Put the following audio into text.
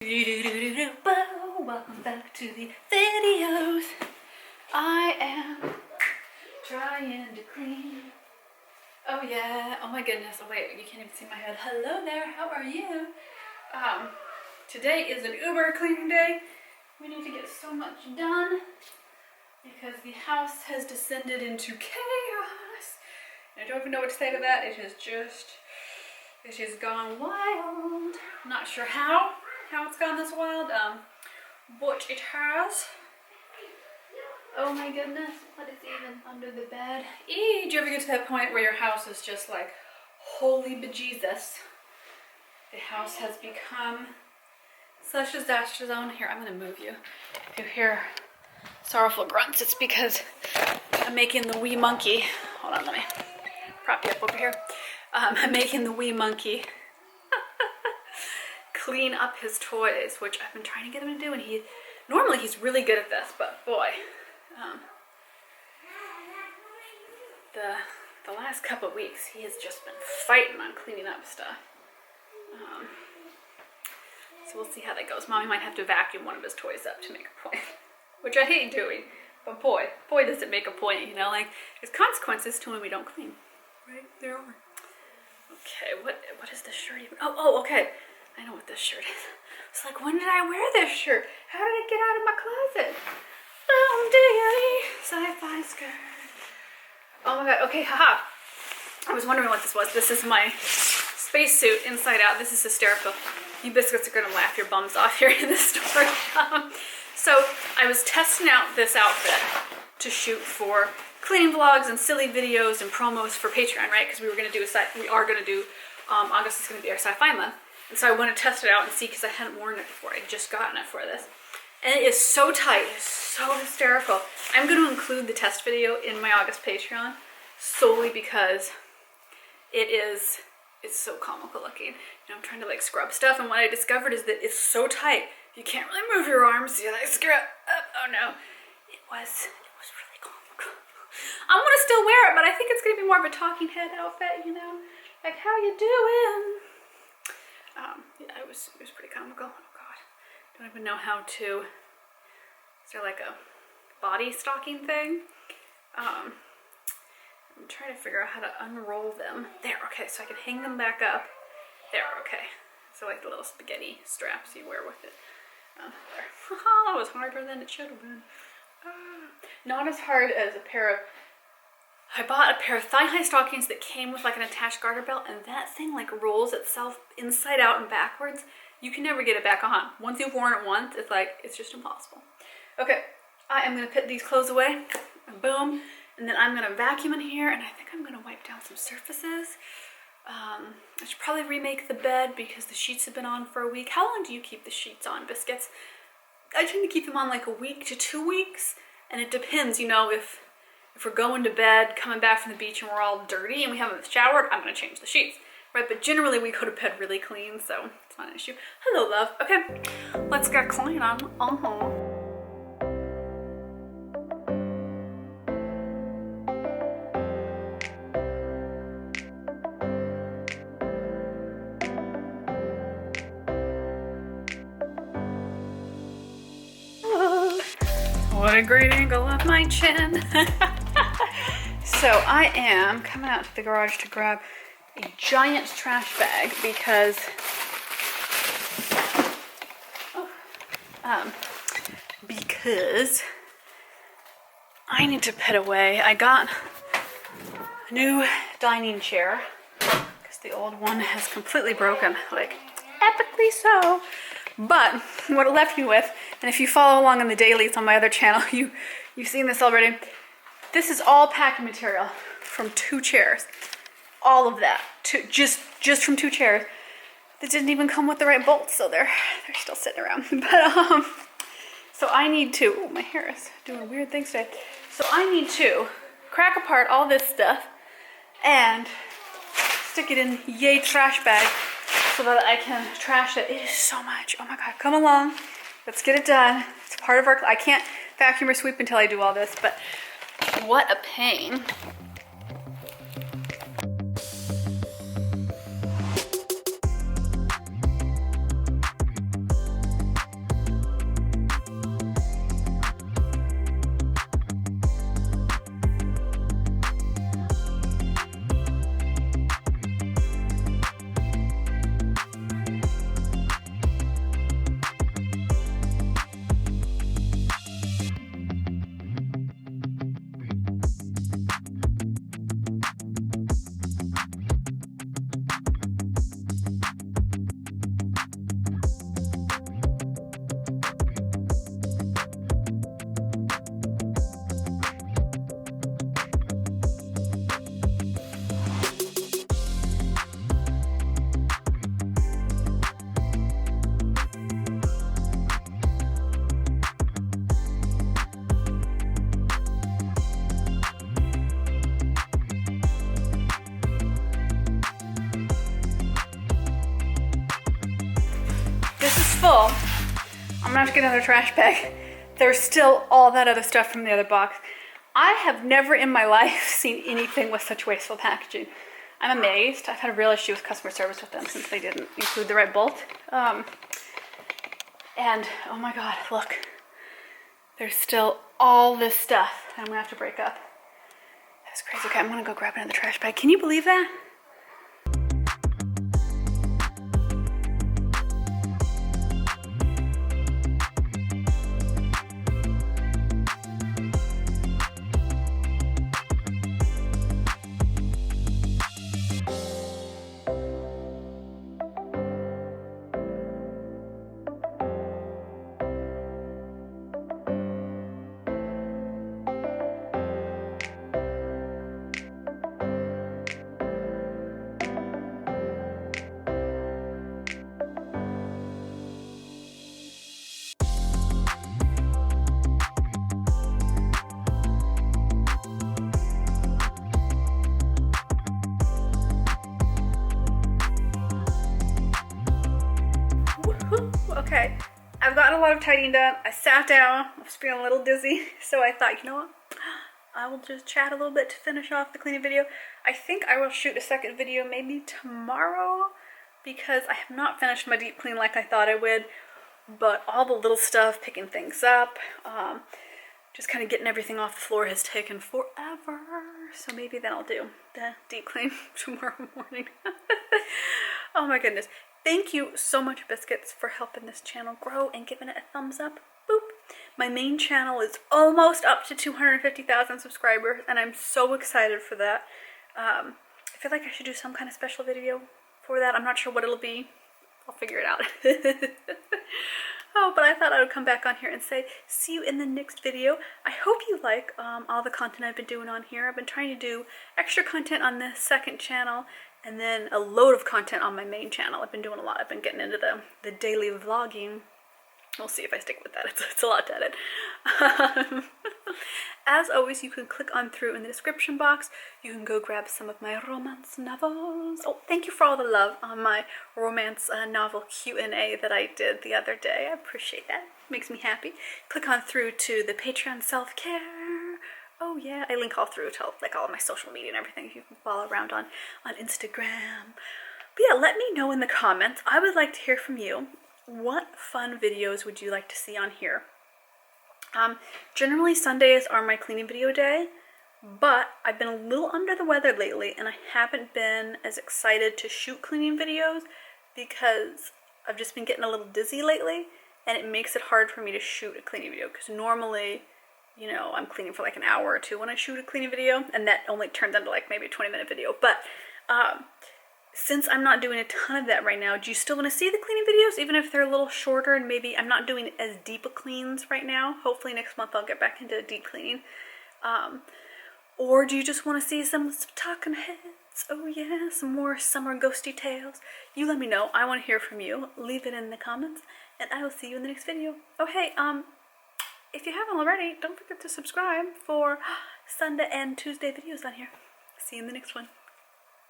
Welcome back to the videos. I am trying to clean. Oh yeah, oh my goodness. Oh wait, you can't even see my head. Hello there, how are you? Today is an uber cleaning day. We need to get so much done because the house has descended into chaos. I don't even know what to say to that. It has gone wild. I'm not sure how it's gone this wild, but it has. Oh my goodness, what is even under the bed? Do you ever get to that point where your house is just like, holy bejesus? The house has become such a disaster zone. Here, I'm gonna move you. If you hear sorrowful grunts, it's because I'm making the wee monkey. Hold on, let me prop you up over here. I'm making the wee monkey clean up his toys, which I've been trying to get him to do, and normally he's really good at this, but boy, the last couple of weeks he has just been fighting on cleaning up stuff. So we'll see how that goes. Mommy might have to vacuum one of his toys up to make a point, which I hate doing, but boy does it make a point, you know, like there's consequences to when we don't clean. Right, there are. Okay, what is this shirt even? Oh, okay. I know what this shirt is. It's like, when did I wear this shirt? How did it get out of my closet? Boom, diggity, sci-fi skirt. Oh my god, okay, haha. I was wondering what this was. This is my spacesuit inside out. This is hysterical. You biscuits are gonna laugh your bums off here in this store. So I was testing out this outfit to shoot for cleaning vlogs and silly videos and promos for Patreon, right? Because we are gonna do August is gonna be our sci-fi month. And so I want to test it out and see, because I hadn't worn it before. I'd just gotten it for this. And it is so tight. It's so hysterical. I'm going to include the test video in my August Patreon solely because it's so comical looking. You know, I'm trying to like scrub stuff, and what I discovered is that it's so tight. You can't really move your arms. You like scrub up. Oh no. It was really comical. I want to still wear it, but I think it's going to be more of a talking head outfit, you know? Like, how you doing? Yeah, it was pretty comical. Oh god, don't even know how to. Is there like a body stocking thing? I'm trying to figure out how to unroll them. There, okay, so I can hang them back up. There, okay. So like the little spaghetti straps you wear with it. There. That was harder than it should have been. Not as hard as a pair of. I bought a pair of thigh-high stockings that came with like an attached garter belt, and that thing like rolls itself inside out and backwards. You can never get it back on. Once you've worn it once, it's just impossible. Okay, I am gonna put these clothes away, and boom, and then I'm gonna vacuum in here, and I think I'm gonna wipe down some surfaces. I should probably remake the bed because the sheets have been on for a week. How long do you keep the sheets on, biscuits? I tend to keep them on like a week to 2 weeks, and it depends, you know, if we're going to bed, coming back from the beach, and we're all dirty and we haven't showered, I'm gonna change the sheets, right? But generally we go to bed really clean, so it's not an issue. Hello, love. Okay, let's get clean on. What a great angle of my chin. So I am coming out to the garage to grab a giant trash bag because I need to put away. I got a new dining chair because the old one has completely broken, like epically so. But what it left me with, and if you follow along in the dailies on my other channel, you've seen this already. This is all packing material from 2 chairs. All of that, just from 2 chairs. That didn't even come with the right bolts, so they're still sitting around. But so I need to. Oh, my hair is doing weird things today. So I need to crack apart all this stuff and stick it in yay trash bag so that I can trash it. It is so much. Oh my god, come along. Let's get it done. It's part of our. I can't vacuum or sweep until I do all this, but. What a pain. I'm gonna have to get another trash bag. There's still all that other stuff from the other box. I have never in my life seen anything with such wasteful packaging. I'm amazed. I've had a real issue with customer service with them since they didn't include the right bolt. And oh my God, look. There's still all this stuff that I'm gonna have to break up. That's crazy. Okay, I'm gonna go grab another trash bag. Can you believe that? Okay, I've gotten a lot of tidying done. I sat down, I was feeling a little dizzy, so I thought, you know what? I will just chat a little bit to finish off the cleaning video. I think I will shoot a second video maybe tomorrow because I have not finished my deep clean like I thought I would, but all the little stuff, picking things up, just kind of getting everything off the floor has taken forever. So maybe then I'll do the deep clean tomorrow morning. Oh my goodness. Thank you so much, Biscuits, for helping this channel grow and giving it a thumbs up. Boop. My main channel is almost up to 250,000 subscribers, and I'm so excited for that. I feel like I should do some kind of special video for that. I'm not sure what it'll be. I'll figure it out. Oh, but I thought I would come back on here and say, see you in the next video. I hope you like all the content I've been doing on here. I've been trying to do extra content on the second channel and then a load of content on my main channel. I've been doing a lot. I've been getting into the daily vlogging. We'll see if I stick with that. It's a lot to edit. As always, you can click on through in the description box. You can go grab some of my romance novels. Oh, thank you for all the love on my romance novel Q&A that I did the other day. I appreciate that. Makes me happy. Click on through to the Patreon self-care. Oh yeah, I link all through to like all of my social media and everything if you can follow around on Instagram. But yeah, let me know in the comments. I would like to hear from you. What fun videos would you like to see on here? Generally Sundays are my cleaning video day, but I've been a little under the weather lately and I haven't been as excited to shoot cleaning videos because I've just been getting a little dizzy lately and it makes it hard for me to shoot a cleaning video because normally, you know, I'm cleaning for like an hour or two when I shoot a cleaning video and that only turns into like maybe a 20-minute video. But since I'm not doing a ton of that right now, do you still want to see the cleaning videos even if they're a little shorter and maybe I'm not doing as deep a cleans right now? Hopefully next month I'll get back into deep cleaning. Or do you just want to see some talking heads? Oh yeah, some more summer ghosty tales. You let me know. I want to hear from you. Leave it in the comments and I will see you in the next video. Oh hey, if you haven't already, don't forget to subscribe for Sunday and Tuesday videos on here. See you in the next one.